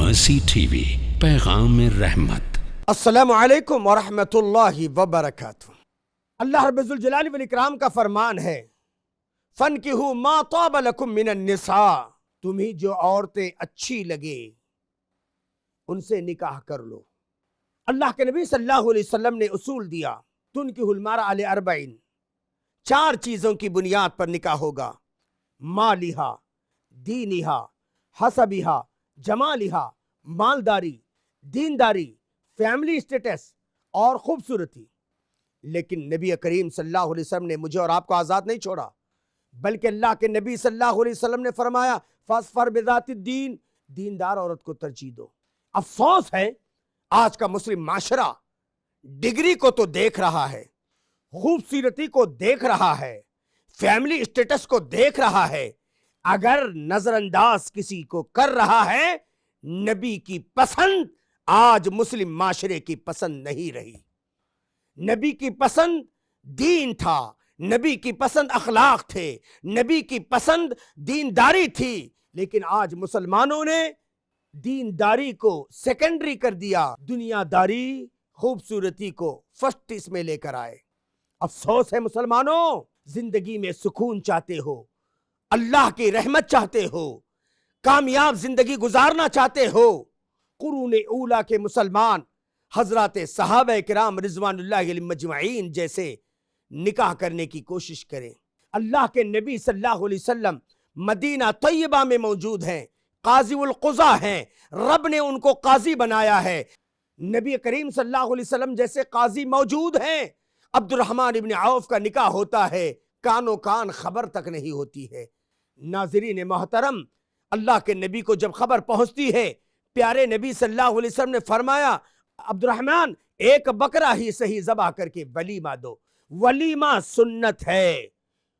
مرسی T V, پیغام رحمت۔ السلام علیکم ورحمۃ اللہ وبرکاتہ۔ اللہ رب الجلال والاکرام کا فرمان ہے، فَانْكِحُوا مَا طَابَ لَكُم مِّنَ النِّسَاءِ، تمہیں جو عورتیں اچھی لگے ان سے نکاح کر لو۔ اللہ کے نبی صلی اللہ علیہ وسلم نے اصول دیا، تُنْكِحُ الْمَرْأَ لِأَرْبَعٍ، 4 چیزوں کی بنیاد پر نکاح ہوگا: مالہا، دینہا، حسبہا، جمالہا، مالداری، دینداری، فیملی اسٹیٹس اور خوبصورتی۔ لیکن نبی کریم صلی اللہ علیہ وسلم نے مجھے اور آپ کو آزاد نہیں چھوڑا، بلکہ اللہ کے نبی صلی اللہ علیہ وسلم نے فرمایا فَاظْفَرْ بِذَاتِ الدِّین، دیندار عورت کو ترجیح دو۔ افسوس ہے آج کا مسلم معاشرہ ڈگری کو تو دیکھ رہا ہے، خوبصورتی کو دیکھ رہا ہے، فیملی اسٹیٹس کو دیکھ رہا ہے، اگر نظر انداز کسی کو کر رہا ہے، نبی کی پسند آج مسلم معاشرے کی پسند نہیں رہی۔ نبی کی پسند دین تھا، نبی کی پسند اخلاق تھے، نبی کی پسند دینداری تھی، لیکن آج مسلمانوں نے دینداری کو سیکنڈری کر دیا، دنیا داری خوبصورتی کو فرسٹ اس میں لے کر آئے۔ افسوس ہے مسلمانوں، زندگی میں سکون چاہتے ہو، اللہ کی رحمت چاہتے ہو، کامیاب زندگی گزارنا چاہتے ہو، قرون اولیٰ کے مسلمان حضرات صحابہ کرام رضوان اللہ علیہم مجمعین جیسے نکاح کرنے کی کوشش کریں۔ اللہ کے نبی صلی اللہ علیہ وسلم مدینہ طیبہ میں موجود ہیں، قاضی القضاء ہیں، رب نے ان کو قاضی بنایا ہے۔ نبی کریم صلی اللہ علیہ وسلم جیسے قاضی موجود ہیں، عبد الرحمن ابن عوف کا نکاح ہوتا ہے، کانوں کان خبر تک نہیں ہوتی ہے۔ ناظرین محترم، اللہ کے نبی کو جب خبر پہنچتی ہے، پیارے نبی صلی اللہ علیہ وسلم نے فرمایا عبد الرحمن ایک بکرا ہی صحیح ذبح کر کے ولیمہ دو۔ ولیمہ سنت ہے،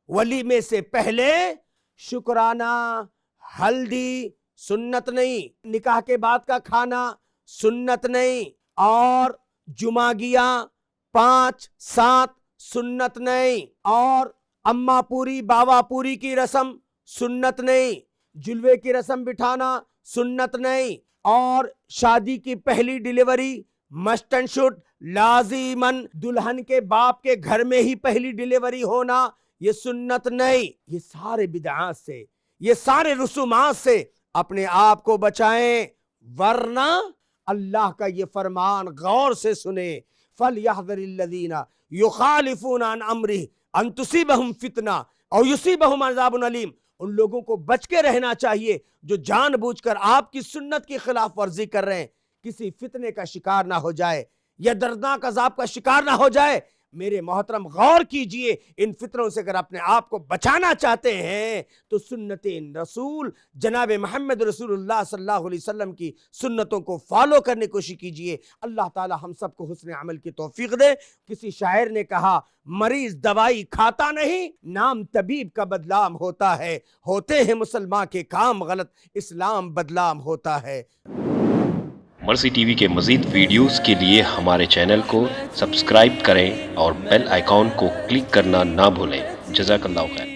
ولیمے سے پہلے شکرانہ، ہلدی سنت نہیں، نکاح کے بعد کا کھانا سنت نہیں، اور جمعہ گیا 5 7 سنت نہیں، اور اماں پوری باوا پوری کی رسم سنت نہیں، جلوے کی رسم بٹھانا سنت نہیں، اور شادی کی پہلی ڈیلیوری مسٹ اینڈ شوڈ لازماً دلہن کے باپ کے گھر میں ہی پہلی ڈیلیوری ہونا یہ سنت نہیں۔ یہ سارے بدعات سے، یہ سارے رسومات سے اپنے آپ کو بچائیں، ورنہ اللہ کا یہ فرمان غور سے سنیں، فَلْيَحْذَرِ الَّذِينَ يُخَالِفُونَ عَنْ أَمْرِهِ أَن تُصِيبَهُمْ فِتْنَةٌ أَوْ يُصِيبَهُمْ عَذَابٌ أَلِيمٌ۔ ان لوگوں کو بچ کے رہنا چاہیے جو جان بوجھ کر آپ کی سنت کی خلاف ورزی کر رہے ہیں، کسی فتنے کا شکار نہ ہو جائے یا دردناک عذاب کا شکار نہ ہو جائے۔ میرے محترم غور کیجئے، ان فتنوں سے اگر اپنے آپ کو بچانا چاہتے ہیں تو سنت رسول جناب محمد رسول اللہ صلی اللہ علیہ وسلم کی سنتوں کو فالو کرنے کی کوشش کیجئے۔ اللہ تعالی ہم سب کو حسن عمل کی توفیق دے۔ کسی شاعر نے کہا، مریض دوائی کھاتا نہیں، نام طبیب کا بدنام ہوتا ہے، ہوتے ہیں مسلمان کے کام غلط، اسلام بدنام ہوتا ہے۔ مرسی ٹی وی کے مزید ویڈیوز کے لیے ہمارے چینل کو سبسکرائب کریں اور بیل آئیکن کو کلک کرنا نہ بھولیں۔ جزاک اللہ خیر۔